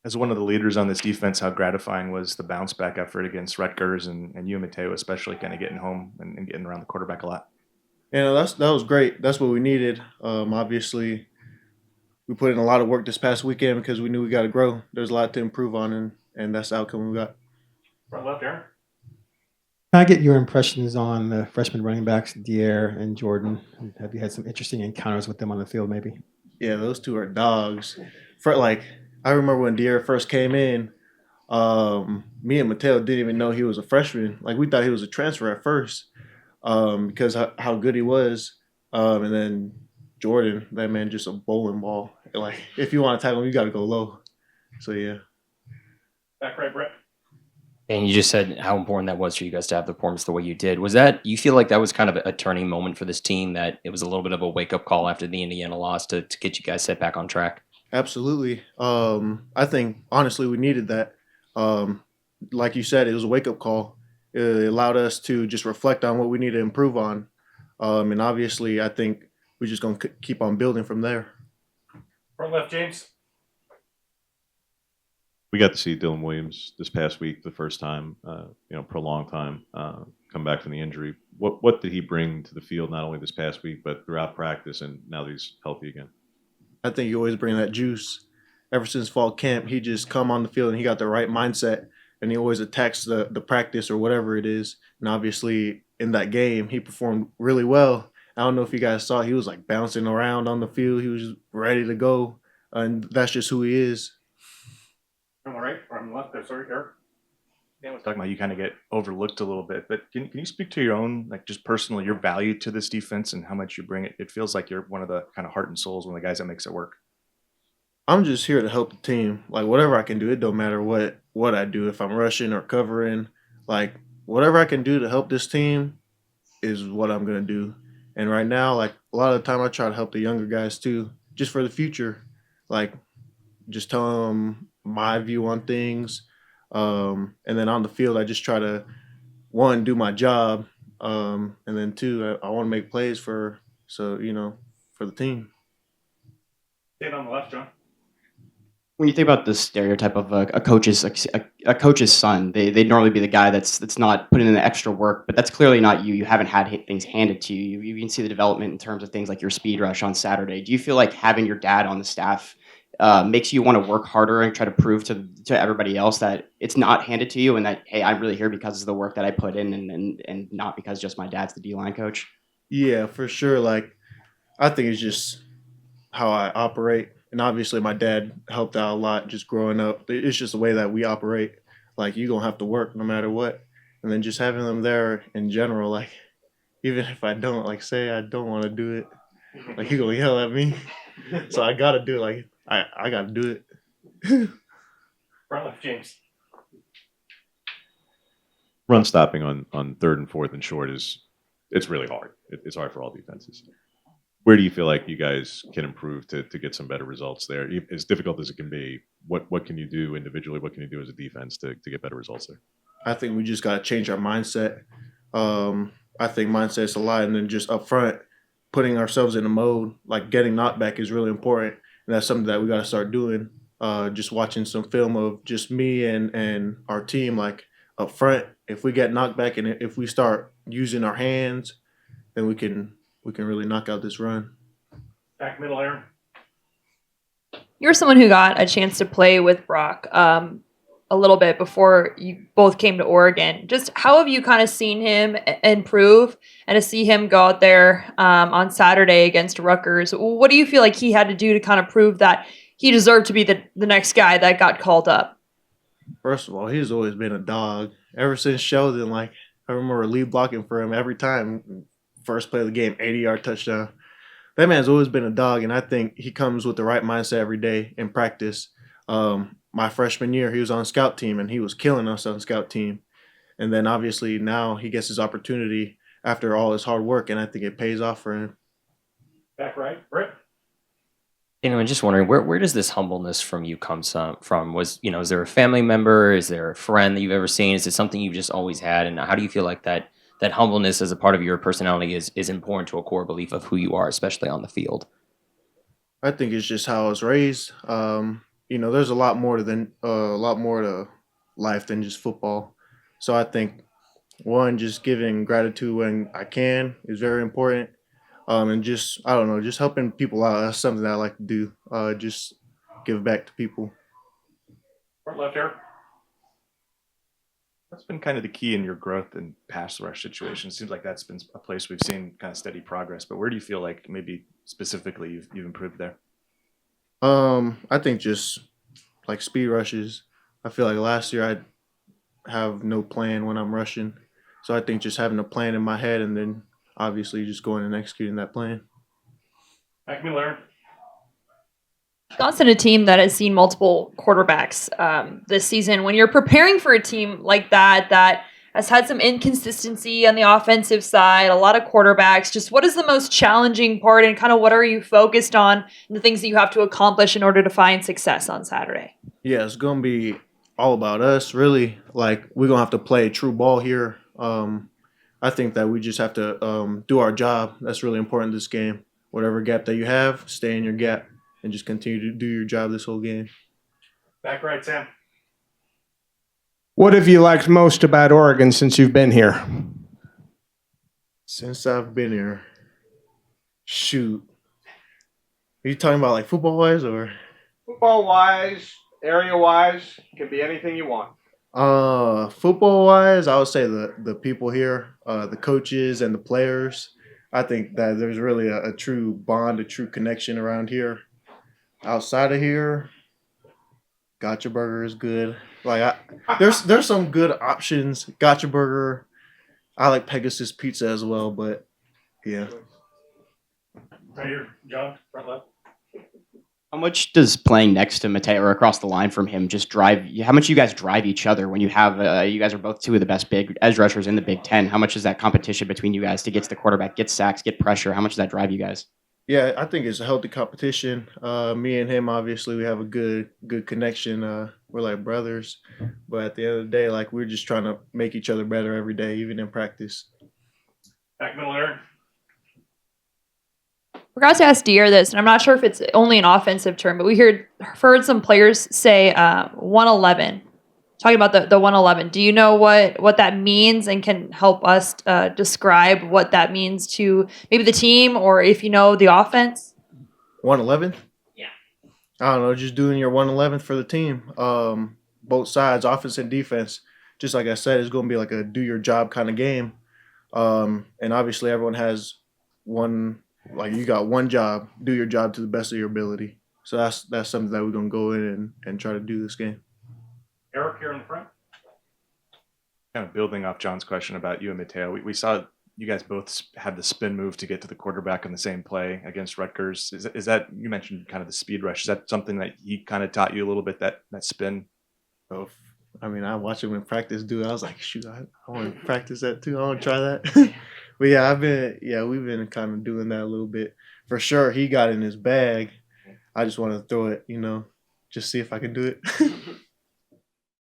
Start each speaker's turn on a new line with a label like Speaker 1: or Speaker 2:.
Speaker 1: As one of the leaders on this defense, how gratifying was the bounce back effort against Rutgers and you and Mateo, especially kind of getting home and getting around the quarterback a lot?
Speaker 2: And that was great. That's what we needed. Obviously, we put in a lot of work this past weekend because we knew we got to grow. There's a lot to improve on, and that's the outcome we got.
Speaker 1: Front left, Aaron.
Speaker 3: Can I get your impressions on the freshman running backs, Dier and Jordan? Have you had some interesting encounters with them on the field, maybe?
Speaker 2: Yeah, those two are dogs. For like, I remember when Dier first came in. Me and Mateo didn't even know he was a freshman. Like we thought he was a transfer at first, because how good he was. And then Jordan, that man, just a bowling ball. Like if you want to tackle him, you got to go low. So yeah.
Speaker 1: Back right, Brett.
Speaker 4: And you just said how important that was for you guys to have the performance the way you did. Was that, you feel like that was kind of a turning moment for this team, that it was a little bit of a wake up call after the Indiana loss to get you guys set back on track?
Speaker 2: Absolutely. I think honestly we needed that. Um, like you said, it was a wake up call. It allowed us to just reflect on what we need to improve on. And obviously, I think we're just gonna keep on building from there.
Speaker 1: Front left, James.
Speaker 5: We got to see Dylan Williams this past week, the first time, for a long time, come back from the injury. What did he bring to the field, not only this past week, but throughout practice and now that he's healthy again?
Speaker 2: I think he always bring that juice. Ever since fall camp, he just come on the field and he got the right mindset, and he always attacks the practice or whatever it is. And obviously, in that game, he performed really well. I don't know if you guys saw, he was like bouncing around on the field. He was ready to go, and that's just who he is.
Speaker 1: On the right or on the left? Sorry, Eric. Dan was talking about you kind of get overlooked a little bit, but can you speak to your own, like just personally, your value to this defense and how much you bring it? It feels like you're one of the kind of heart and souls, one of the guys that makes it work.
Speaker 2: I'm just here to help the team. Like whatever I can do, it don't matter what I do. If I'm rushing or covering, like whatever I can do to help this team is what I'm gonna do. And right now, like a lot of the time, I try to help the younger guys too, just for the future. Like just tell them my view on things, and then on the field, I just try to one do my job, and then two, I want to make plays for the team.
Speaker 1: Dan on the left, John.
Speaker 6: When you think about the stereotype of a coach's son, they'd normally be the guy that's not putting in the extra work, but that's clearly not you. You haven't had things handed to you. You can see the development in terms of things like your speed rush on Saturday. Do you feel like having your dad on the staff makes you want to work harder and try to prove to everybody else that it's not handed to you, and that, hey, I'm really here because of the work that I put in, and not because just my dad's the D-line coach?
Speaker 2: Yeah, for sure. Like I think it's just how I operate. And obviously, my dad helped out a lot just growing up. It's just the way that we operate. Like, you're going to have to work no matter what. And then just having them there in general, like, even if I don't, like, say I don't want to do it, like, he going to yell at me. So I got to do it. Like, I got to do it.
Speaker 1: Front left, James.
Speaker 5: Run stopping on third and fourth and short it's really hard. It's hard for all defenses. Where do you feel like you guys can improve to get some better results there? As difficult as it can be, what can you do individually? What can you do as a defense to get better results there?
Speaker 2: I think we just got to change our mindset. I think mindset's a lot. And then just up front, putting ourselves in a mode, like getting knocked back is really important. And that's something that we got to start doing. Just watching some film of just me and our team, like up front. If we get knocked back and if we start using our hands, then we can really knock out this run.
Speaker 1: Back middle, Aaron.
Speaker 7: You're someone who got a chance to play with Brock a little bit before you both came to Oregon. Just how have you kind of seen him improve, and to see him go out there on Saturday against Rutgers? What do you feel like he had to do to kind of prove that he deserved to be the next guy that got called up?
Speaker 2: First of all, he's always been a dog. Ever since Sheldon, like I remember lead blocking for him every time. First play of the game, 80-yard touchdown. That man's always been a dog, and I think he comes with the right mindset every day in practice. My freshman year, he was on scout team, and he was killing us on scout team. And then obviously now he gets his opportunity after all his hard work, and I think it pays off for him.
Speaker 1: Back right, Britt.
Speaker 4: I'm just wondering, where does this humbleness from you come from? Is there a family member? Is there a friend that you've ever seen? Is it something you've just always had? And how do you feel like that humbleness as a part of your personality is important to a core belief of who you are, especially on the field?
Speaker 2: I think it's just how I was raised. there's a lot more to life than just football. So I think one, just giving gratitude when I can is very important. And just I don't know, just helping people out. That's something that I like to do. Just give back to people.
Speaker 1: Front left here. What's been kind of the key in your growth in pass rush situations? Seems like that's been a place we've seen kind of steady progress. But where do you feel like maybe specifically you've improved there?
Speaker 2: I think just like speed rushes. I feel like last year I have no plan when I'm rushing, so I think just having a plan in my head and then obviously just going and executing that plan.
Speaker 1: Back Miller.
Speaker 7: Johnson, a team that has seen multiple quarterbacks this season. When you're preparing for a team like that has had some inconsistency on the offensive side, a lot of quarterbacks, just what is the most challenging part and kind of what are you focused on and the things that you have to accomplish in order to find success on Saturday?
Speaker 2: Yeah, it's gonna be all about us, really. Like we're gonna have to play true ball here. I think that we just have to do our job. That's really important in this game. Whatever gap that you have, stay in your gap and just continue to do your job this whole game.
Speaker 1: Back right, Sam.
Speaker 8: What have you liked most about Oregon since you've been here?
Speaker 2: Since I've been here, shoot. Are you talking about like football wise or?
Speaker 8: Football wise, area wise, can be anything you want.
Speaker 2: Football wise, I would say the people here, the coaches and the players. I think that there's really a true bond, a true connection around here. Outside of here, Gotcha Burger is good. Like there's some good options. Gotcha Burger. I like Pegasus Pizza as well, but yeah.
Speaker 1: Right here, John. Front left.
Speaker 6: How much does playing next to Mateo or across the line from him just drive? How much you guys drive each other when you have? You guys are both two of the best big edge rushers in the Big Ten. How much is that competition between you guys to get to the quarterback, get sacks, get pressure? How much does that drive you guys?
Speaker 2: Yeah, I think it's a healthy competition. Me and him, obviously, we have a good connection. We're like brothers, but at the end of the day, like we're just trying to make each other better every day, even in practice.
Speaker 1: Back middle there.
Speaker 7: Forgot to ask Dier this, and I'm not sure if it's only an offensive term, but we heard some players say 111. Talking about the 111. Do you know what that means and can help us describe what that means to maybe the team or if you know the offense?
Speaker 2: 111?
Speaker 7: Yeah.
Speaker 2: I don't know, just doing your 111 for the team. Both sides, offense and defense. Just like I said, it's going to be like a do your job kind of game. And obviously everyone has one. Like you got one job, do your job to the best of your ability. So that's something that we're gonna go in and try to do this game.
Speaker 1: Eric here in the front. Kind of building off John's question about you and Mateo, we saw you guys both had the spin move to get to the quarterback on the same play against Rutgers. Is that you mentioned kind of the speed rush? Is that something that he kind of taught you a little bit, that spin?
Speaker 2: So I mean, I watched him in practice do it. I was like, shoot, I want to practice that too. I want to try that. But yeah, we've been kind of doing that a little bit. For sure, he got in his bag. I just want to throw it, just see if I can do it.